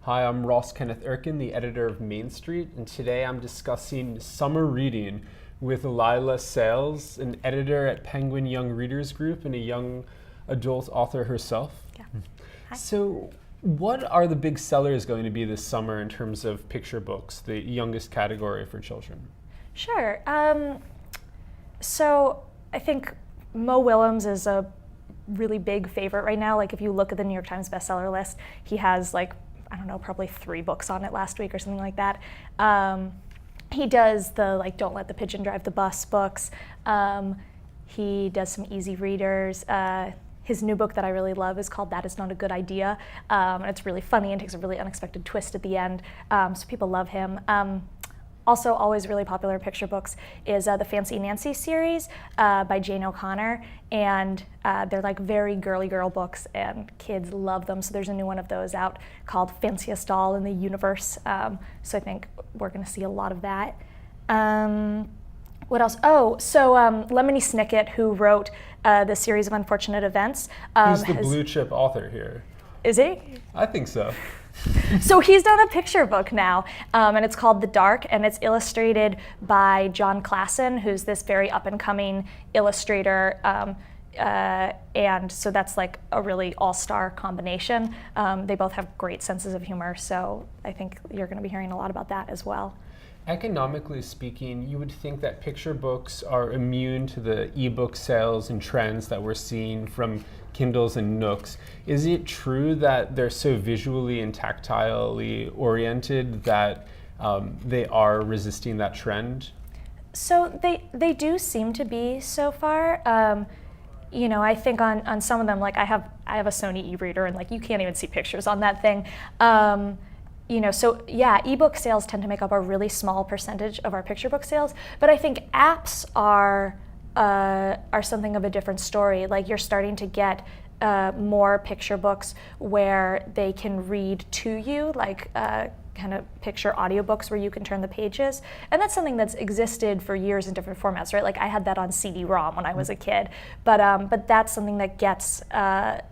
Hi, I'm Ross Kenneth Erkin, the editor of MainSt, and today I'm discussing summer reading with Leila Sales, an editor at Penguin Young Readers Group and a young adult author herself. Yeah. Hi. So, what are the big sellers going to be this summer in terms of picture books, the youngest category for children? Sure. So I think Mo Willems is a really big favorite right now. Like if you look at the New York Times bestseller list, he has probably 3 books on it last week or something like that. He does the Don't Let the Pigeon Drive the Bus books. He does some easy readers. His new book that I really love is called That Is Not a Good Idea. And it's really funny and takes a really unexpected twist at the end. So people love him. Also always really popular picture books is the Fancy Nancy series by Jane O'Connor. And they're like very girly girl books and kids love them. So there's a new one of those out called Fanciest Doll in the Universe. So I think we're gonna see a lot of that. What else? Lemony Snicket, who wrote the series of Unfortunate Events. He's the blue chip author here. Is he? I think so. So he's done a picture book now, and it's called The Dark, and it's illustrated by John Klassen, who's this very up-and-coming illustrator, and so that's like a really all-star combination. They both have great senses of humor, so I think you're going to be hearing a lot about that as well. Economically speaking, you would think that picture books are immune to the ebook sales and trends that we're seeing from Kindles and Nooks. Is it true that they're so visually and tactilely oriented that they are resisting that trend? So they do seem to be so far. I think on some of them, like I have a Sony e-reader, and like you can't even see pictures on that thing. Ebook sales tend to make up a really small percentage of our picture book sales, but I think apps are something of a different story. Like you're starting to get more picture books where they can read to you, like kind of picture audiobooks where you can turn the pages. And that's something that's existed for years in different formats, right? Like I had that on CD-ROM when I was a kid, but that's something that gets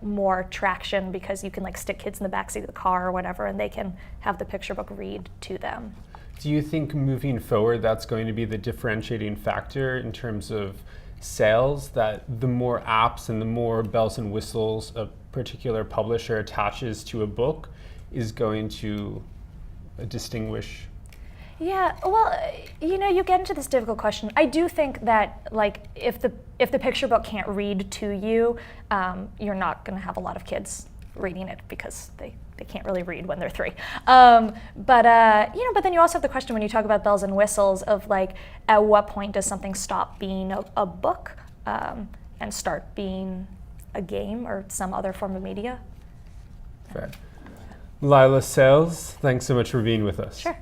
more traction because you can like stick kids in the backseat of the car or whatever, and they can have the picture book read to them. Do you think moving forward that's going to be the differentiating factor in terms of sales, that the more apps and the more bells and whistles a particular publisher attaches to a book is going to distinguish? Yeah, well, you get into this difficult question. I do think that like if the picture book can't read to you, you're not going to have a lot of kids reading it because they can't really read when they're 3. But then you also have the question when you talk about bells and whistles of like, at what point does something stop being a book and start being a game or some other form of media? Fair. Leila Sales, thanks so much for being with us. Sure.